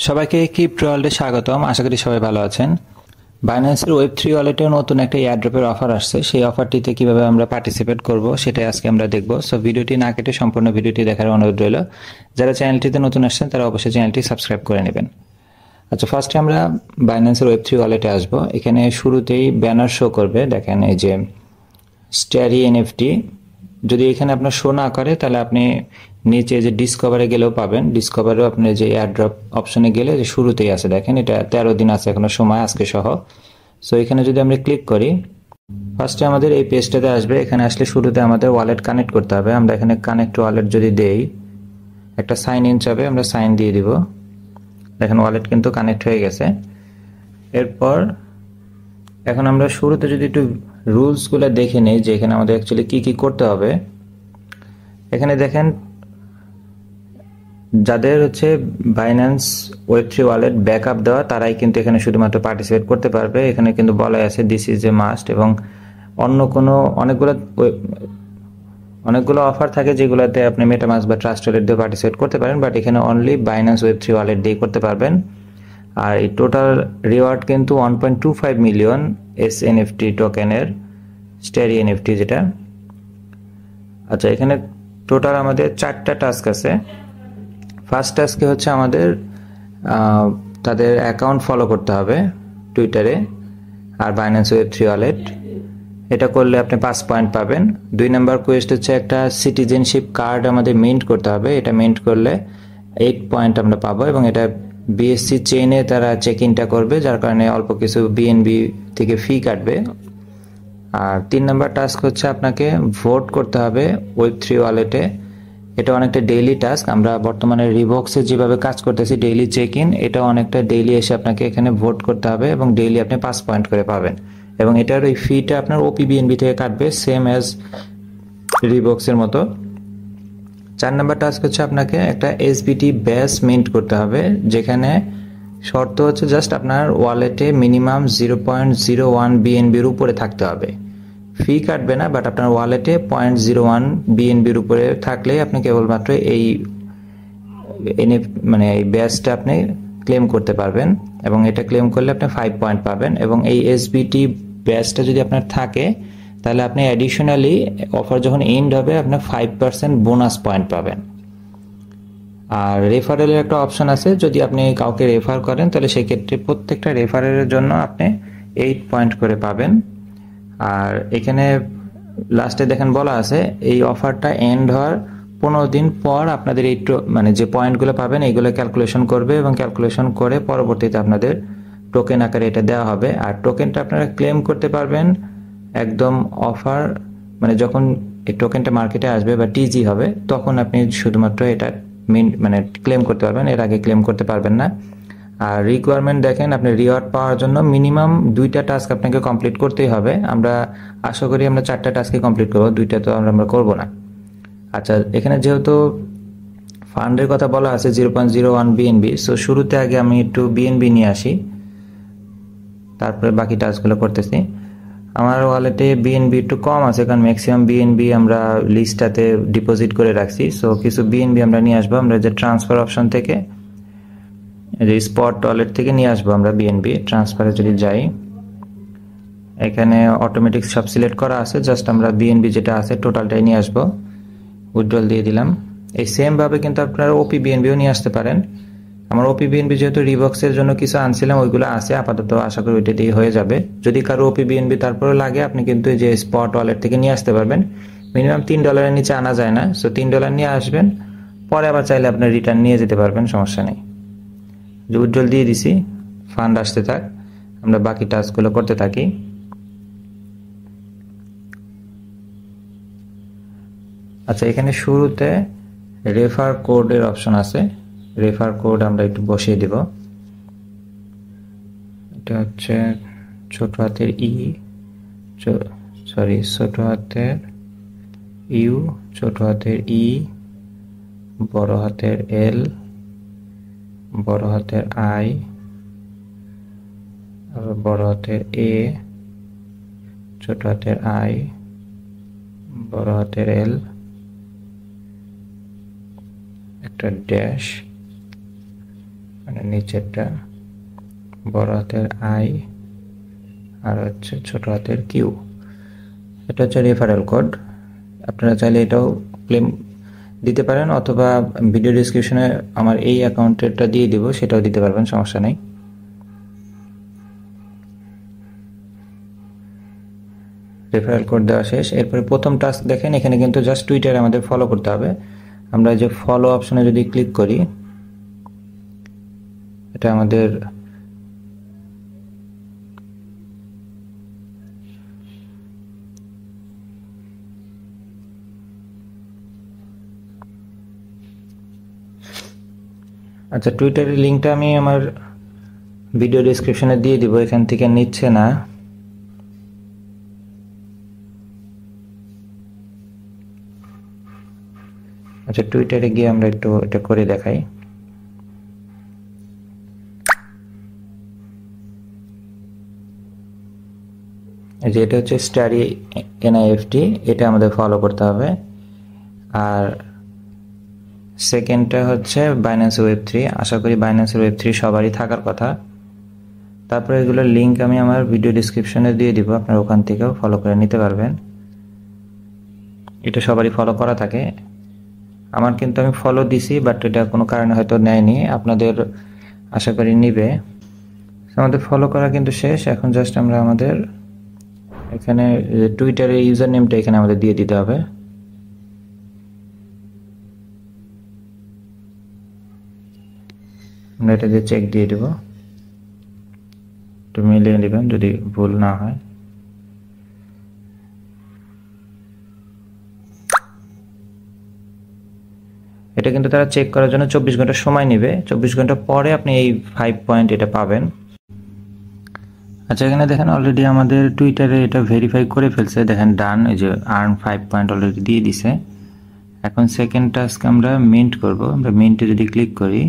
সবাইকে ক্রিপ্টো ওয়ার্ল্ডে স্বাগতম। আশা করি সবাই ভালো আছেন। বাইন্যান্সের ওয়েব3 ওয়ালেটে নতুন একটা এয়ারড্রপের অফার আসছে। সেই অফারটিতে কিভাবে আমরা পার্টিসিপেট করব সেটাই আজকে আমরা দেখব। সো ভিডিওটি না কেটে সম্পূর্ণ ভিডিওটি দেখার অনুরোধ রইল। যারা চ্যানেলটিতে নতুন আসছেন তারা অবশ্যই চ্যানেলটি সাবস্ক্রাইব করে নেবেন। আচ্ছা, ফার্স্টে আমরা বাইন্যান্সের ওয়েব3 ওয়ালেটে আসব। এখানে শুরুতেই ব্যানার শো করবে, দেখেন এই যে স্ট্যারি এনএফটি। যদি এখানে আপনার শো না করে তাহলে আপনি নিচে যে ডিসকভারে গেলেও পাবেন। ডিসকভারেও আপনি যে এয়ারড্রপ অপশনে গেলে যে শুরুতেই আছে, দেখেন এটা 13 দিন আছে এখনো সময় আজকে সহ। সো এখানে যদি আমরা ক্লিক করি, ফার্স্টে আমাদের এই পেজটাতে আসবে। এখানে আসলে শুরুতে আমাদের ওয়ালেট কানেক্ট করতে হবে। আমরা এখানে কানেক্ট ওয়ালেট যদি দেই, একটা সাইন ইন চাবে, আমরা সাইন দিয়ে দিব। দেখেন ওয়ালেট কিন্তু কানেক্ট হয়ে গেছে। এরপর এখন আমরা শুরুতে যদি একটু রুলসগুলো দেখে নিই যে এখানে আমাদের অ্যাকচুয়ালি কি কি করতে হবে। এখানে দেখেন যাদের হচ্ছে বাইন্যান্স ওয়েব3 ওয়ালেট ব্যাকআপ দেওয়া তারাই কিন্তু এখানে শুধুমাত্র পার্টিসিপেট করতে পারবে। এখানে কিন্তু বলা আছে দিস ইজ এ মাস্ট, এবং অন্য কোনো অনেকগুলো অফার থাকে যেগুলোতে আপনি মেটামাস্ক বা ট্রাস্ট ওয়ালেট দিয়ে পার্টিসিপেট করতে পারেন, বাট এখানে অনলি বাইন্যান্স ওয়েব3 ওয়ালেট দিয়ে করতে পারবেন। আর এই টোটাল রিওয়ার্ড কিন্তু 1.25 মিলিয়ন SNFT টোকেনের, স্ট্যারি এনএফটি যেটা। আচ্ছা, এখানে টোটাল আমাদের 4টা টাস্ক আছে। ফার্স্ট টাস্কে হচ্ছে আমাদের তাদের অ্যাকাউন্ট ফলো করতে হবে টুইটারে আর বাইন্যান্স ওয়েব3 ওয়ালেট। এটা করলে আপনি 5 পয়েন্ট পাবেন। 2 নম্বর কোয়েস্ট হচ্ছে একটা সিটিজেনশিপ কার্ড আমাদের মিন্ট করতে হবে। এটা মিন্ট করলে 8 পয়েন্ট আমরা পাবো, এবং এটা BSC চেইনে তারা চেক ইনটা করবে, যার কারণে অল্প কিছু BNB থেকে ফি কাটবে। আর 3 নম্বর টাস্ক হচ্ছে আপনাকে ভোট করতে হবে ওয়েব3 ওয়ালেটে। এটা অনেকটা ডেইলি টাস্ক। আমরা বর্তমানে রিবক্সে যেভাবে কাজ করতেছি ডেইলি চেক ইন, এটা অনেকটা ডেইলি এসে আপনাকে এখানে ভোট করতে হবে, এবং ডেইলি আপনি 5 পয়েন্ট করে পাবেন। এবং এটার ওই ফিটা আপনার OPBNB থেকে কাটবে, সেম অ্যাজ রিবক্সের মতো। 4 নম্বর টাস্ক হচ্ছে আপনাকে একটা SBT ব্যাস মিন্ট করতে হবে, যেখানে শর্ত হচ্ছে জাস্ট আপনার ওয়ালেটে মিনিমাম 0.01 BNBর উপরে থাকতে হবে। ফি কাটবে না, বাট আপনার ওয়ালেটে 0.01 BNBর উপরে থাকলেই আপনি কেবলমাত্র এই এই ব্যাচটা আপনি ক্লেম করতে পারবেন, এবং এটা ক্লেম করলে আপনি 5 পয়েন্ট পাবেন। এবং এই SBT ব্যাচটা যদি আপনার থাকে তাহলে আপনি অ্যাডিশনালি অফার যখন এন্ড হবে আপনার 5% বোনাস পয়েন্ট পাবেন। আর রেফারেলের একটা অপশন আছে, যদি আপনি কাউকে রেফার করেন তাহলে সেক্ষেত্রে প্রত্যেকটা রেফারেলের জন্য আপনি 8 পয়েন্ট করে পাবেন। আর এখানে লাস্টে দেখেন বলা আছে এই অফারটা এন্ড হওয়ার 15 দিন পর আপনাদের এই যে পয়েন্টগুলো পাবেন এইগুলো ক্যালকুলেশন করবে, এবং ক্যালকুলেশন করে পরবর্তীতে আপনাদের টোকেন আকারে এটা দেওয়া হবে। আর টোকেনটা আপনারা ক্লেম করতে পারবেন একদম অফার যখন এই টোকেনটা মার্কেটে আসবে বা টিজি হবে তখন আপনি শুধুমাত্র এটা ক্লেম করতে পারবেন, এর আগে ক্লেম করতে পারবেন না। আর রিকোয়ারমেন্ট দেখেন, আপনি রিওয়ার্ড পাওয়ার জন্য মিনিমাম 2টা টাস্ক আপনাকে কমপ্লিট করতেই হবে। আমরা আশা করি আমরা 4টা টাস্কে কমপ্লিট করবো, 2টা তো আমরা করবো না। আচ্ছা, এখানে যেহেতু ফান্ডের কথা বলা আছে 0.01 BNB, সো শুরুতে আগে আমি একটু BNB নিয়ে আসি, তারপরে বাকি টাস্কগুলো করতেছি। আমার ওয়ালেটে BNB একটু কম আছে, কারণ ম্যাক্সিমাম BNB আমরা লিস্টটাতে ডিপোজিট করে রাখছি। সো কিছু BNB আমরা নিয়ে আসবো, আমরা যে ট্রান্সফার অপশন থেকে যে স্পট ওয়ালেট থেকে নিয়ে আসবো আমরা BNB। ট্রান্সফারে যদি যাই, এখানে অটোমেটিক সব সিলেক্ট করা আছে, জাস্ট আমরা BNB যেটা আছে টোটালটাই নিয়ে আসবো, উইথড্রল দিয়ে দিলাম। এই সেম ভাবে কিন্তু আপনারা OPBNBও নিয়ে আসতে পারেন। আমার OPBNB যেহেতু রিবক্সের জন্য কিছু আনছিলাম ওইগুলো আছে আপাতত, আশা করি ওইটা দিয়ে হয়ে যাবে। যদি কারো OPBNB তারপরে লাগে আপনি কিন্তু এই যে স্পট ওয়ালেট থেকে নিয়ে আসতে পারবেন। মিনিমাম $3 নিচে আনা যায় না, সো $3 নিয়ে আসবেন, পরে আবার চাইলে আপনার রিটার্ন নিয়ে যেতে পারবেন, সমস্যা নেই। যে উইথড্রল দিয়ে দিছি, ফান্ড আসতে থাক, আমরা বাকি টাস্কগুলো করতে থাকি। আচ্ছা, এখানে শুরুতে রেফার কোডের অপশন আছে। রেফার কোড আমরা একটু বসিয়ে দিব। এটা হচ্ছে ছোট হাতের ছোট হাতের ইউ, ছোট হাতের ই, বড় হাতের এল, বড় হাতের আই, বড় হাতের এ, ছোট হাতের আই, বড় হাতের এল, একটা ড্যাশ, মানে নিচেরটা বড় হাতের আই আর হচ্ছে ছোট হাতের কিউ। এটা হচ্ছে রেফারেল কোড। আপনারা চাইলে এটাও ক্লেম দিতে পারেন, অথবা ভিডিও ডেসক্রিপশনে আমার এই অ্যাকাউন্টেরটা দিয়ে দিব, সেটাও দিতে পারবেন, সমস্যা নেই। রেফারেল কোড দেওয়া শেষ। এরপরে প্রথম টাস্ক দেখেন, এখানে কিন্তু জাস্ট টুইটারে আমাদের ফলো করতে হবে। আমরা যে ফলো অপশনে যদি ক্লিক করি, এটা আমাদের আচ্ছা, টুইটারের লিঙ্কটা আমি আমার ভিডিও ডেসক্রিপশনে দিয়ে দিব, এখান থেকে নিচ্ছে না। আচ্ছা, টুইটারে গিয়ে আমরা একটু এটা করে দেখাই। এই যে এটা হচ্ছে স্টাডি এনআইএফটি, এটা আমাদের ফলো করতে হবে। আর সেকেন্ডটা হচ্ছে বাইন্যান্স ওয়েব3। আশা করি বাইন্যান্স ওয়েব3 সবারই থাকার কথা। তারপরে এগুলোর লিঙ্ক আমি আমার ভিডিও ডেসক্রিপশনে দিয়ে দিব, আপনারা ওখান থেকেও ফলো করে নিতে পারবেন। এটা সবারই ফলো করা থাকে। আমার কিন্তু আমি ফলো দিছি, বাট এটা কোনো কারণে হয়তো নেয়নি, আপনাদের আশা করি নিবে। আমাদের ফলো করা কিন্তু শেষ। এখন জাস্ট আমরা আমাদের এখানে টুইটারের ইউজার নেমটা এখানে আমাদের দিয়ে দিতে হবে। আমরা এটা দিয়ে চেক দিয়ে দেব, একটু মিলিয়ে নেবেন যদি ভুল না হয়। এটা কিন্তু তারা চেক করার জন্য 24 ঘন্টা সময় নেবে। 24 ঘন্টা পরে আপনি এই 5 পয়েন্ট এটা পাবেন। আচ্ছা, এখানে দেখেন অলরেডি আমাদের টুইটারে এটা ভেরিফাই করে ফেলছে, দেখেন ডান, এই যে আর্ন 5 পয়েন্ট অলরেডি দিয়ে দিছে। এখন সেকেন্ড টাস্ক আমরা মিন্ট করব। আমরা মিন্টে যদি ক্লিক করি,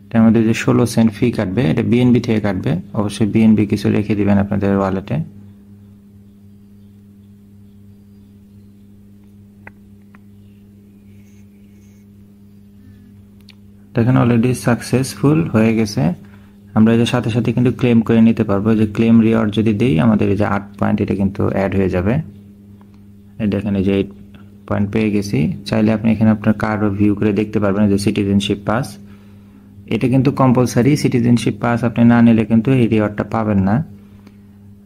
এটা আমাদের যে 16 সেন্ট ফি কাটবে, এটা বিএনবি থেকে কাটবে। অবশ্যই বিএনবি কিছু রেখে দিবেন আপনাদের ওয়ালেটে। দেখেন অলরেডি সাকসেসফুল হয়ে গেছে। আমরা এই যে সাথে সাথে কিন্তু ক্লেম করে নিতে পারবো। যে ক্লেম রিওয়ার্ড যদি দেই, আমাদের এই যে 8 পয়েন্ট এটা কিন্তু অ্যাড হয়ে যাবে। এই দেখেন এই যে 8 পয়েন্ট পেয়ে গেছি। চাইলে আপনি এখানে আপনার কার্ড ভিউ করে দেখতে পারবেন। যে সিটিজেনশিপ পাস, এটা কিন্তু কম্পালসারি। সিটিজেনশিপ পাস আপনি না নিলে কিন্তু এই রিওয়ার্ডটা পাবেন না।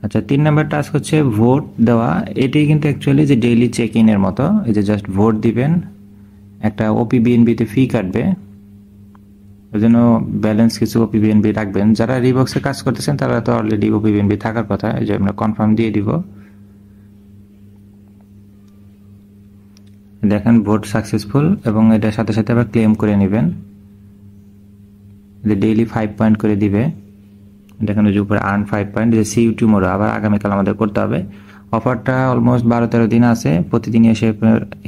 আচ্ছা, 3 নম্বর টাস্ক হচ্ছে ভোট দেওয়া। এটাই কিন্তু অ্যাকচুয়ালি যে ডেইলি চেক ইনের মতো। এই যে জাস্ট ভোট দিবেন, একটা ওপি বিএনবিতে ফি কাটবে, ওই জন্য ব্যালেন্স কিছু ওপি বিএনবি রাখবেন। যারা রিবক্সে কাজ করতেছেন তারা তো অলরেডি ওপি বিএনবি থাকার কথা। এই যে আমরা কনফার্ম দিয়ে দিব। দেখেন ভোট সাকসেসফুল, এবং এটার সাথে সাথে আবার ক্লেম করে নেবেন। যে ডেইলি 5 পয়েন্ট করে দিবে। দেখেন ওই যে উপরে আর্ন 5 পয়েন্ট। যে সি ইউ টুমরো, আবার আগামীকাল আমাদের করতে হবে। অফারটা অলমোস্ট 12-13 দিন আছে। প্রতিদিন এসে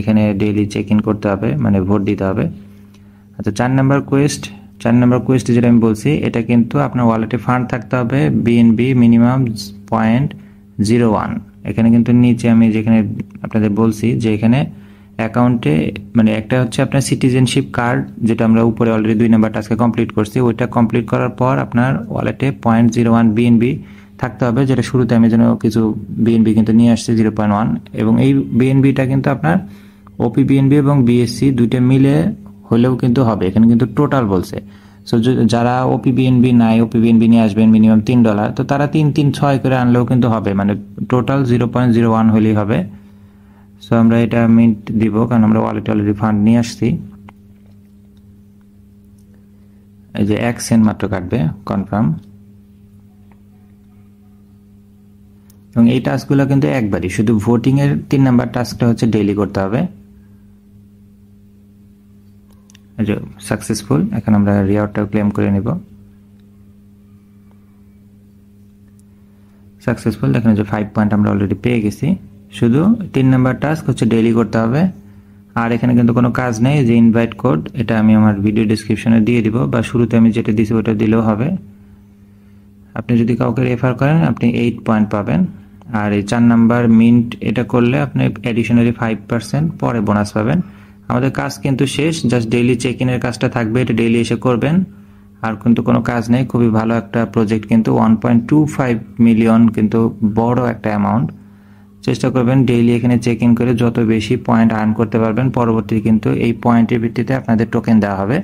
এখানে ডেইলি চেক ইন করতে হবে, মানে ভোট দিতে হবে। আচ্ছা, 4 নম্বর কোয়েস্ট। 4 নম্বর কোয়েস্টে যেটা আমি বলছি, এটা কিন্তু আপনার ওয়ালেটে ফান্ড থাকতে হবে বিএনবি মিনিমাম 0.01। এখানে কিন্তু নিচে আমি যেখানে আপনাদের বলছি যে এখানে অ্যাকাউন্টে মানে একটা হচ্ছে আপনার সিটিজেনশিপ কার্ড, যেটা আমরা উপরে অলরেডি 2 নম্বর টাস্কে কমপ্লিট করছি। ওইটা কমপ্লিট করার পর আপনার ওয়ালেটে 0.01 বিএনবি থাকতে হবে, যেটা শুরুতে আমি যেন কিছু বিএনবি কিন্তু নিয়ে আসছি 0.1। এবং এই বিএনবিটা কিন্তু আপনার ওপি বিএনবি এবং বিএসসি দুইটা মিলে হলেও কিন্তু হবে। এখানে কিন্তু টোটাল বলছে। সো যারা ওপি বিএনবি নাই, ওপি বিএনবি নিয়ে আসবেন মিনিমাম $3, তো তারা 3-3-6 করে আনলেও কিন্তু হবে, মানে টোটাল 0.01 হলেই হবে। সো আমরা এটা মিন্ট দিব, কারণ আমরা ওয়ালেটে অলরেডি ফান্ড নিয়ে আসছি। এই যে 1 সেন্ট মাত্র কাটবে, কনফার্ম। এবং এই টাস্কগুলো কিন্তু একবারই, শুধু ভোটিং এর 3 নাম্বার টাস্কটা হচ্ছে ডেইলি করতে হবে। সাকসেসফুল। এখন আমরা রিওয়ার্ডটাও ক্লেম করে নিব। সাকসেসফুল। দেখেন যে 5 পয়েন্ট আমরা অলরেডি পেয়ে গেছি। শুধু 3 নাম্বার টাস্ক হচ্ছে ডেইলি করতে হবে। আর এখানে কিন্তু কোনো কাজ নেই। যে ইনভাইট কোড, এটা আমি আমার ভিডিও ডেসক্রিপশনে দিয়ে দিব, বা শুরুতে আমি যেটা দিছি ওটা দিলেও হবে। আপনি যদি কাউকে রেফার করেন আপনি 8 পয়েন্ট পাবেন। আর এই 4 নাম্বার মিন্ট এটা করলে আপনি অ্যাডিশনালি 5% পরে বোনাস পাবেন। আমাদের কাজ কিন্তু শেষ, জাস্ট ডেইলি চেক ইনের কাজটা থাকবে, এটা ডেইলি এসে করবেন, আর কিন্তু কোনো কাজ নেই। খুবই ভালো একটা প্রজেক্ট, কিন্তু 1.25 মিলিয়ন কিন্তু বড় একটা অ্যামাউন্ট। চেষ্টা করবেন ডেইলি এখানে চেক ইন করে যত বেশি পয়েন্ট আর্ন করতে পারবেন, পরবর্তী কিন্তু এই পয়েন্টের ভিত্তিতে আপনাদের টোকেন দেওয়া হবে।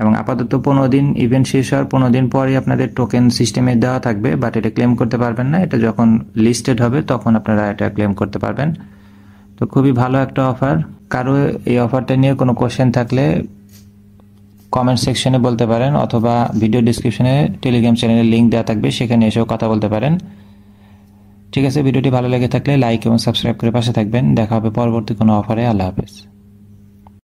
এবং আপাতত 15 দিন, ইভেন্ট শেষ হওয়ার 15 দিন পরেই আপনাদের টোকেন সিস্টেমে দেওয়া থাকবে, বাট এটা ক্লেম করতে পারবেন না। এটা যখন লিস্টেড হবে তখন আপনারা এটা ক্লেম করতে পারবেন। তো খুবই ভালো একটা অফার। কারো এই অফারটা নিয়ে কোনো কোশ্চেন থাকলে কমেন্ট সেকশনে বলতে পারেন, অথবা ভিডিও ডিসক্রিপশনে টেলিগ্রাম চ্যানেলের লিঙ্ক দেওয়া থাকবে, সেখানে এসেও কথা বলতে পারেন। ঠিক আছে, ভিডিওটি ভালো লেগে থাকলে লাইক এবং সাবস্ক্রাইব করে পাশে থাকবেন। দেখা হবে পরবর্তী কোনো অফারে। আল্লাহ হাফেজ।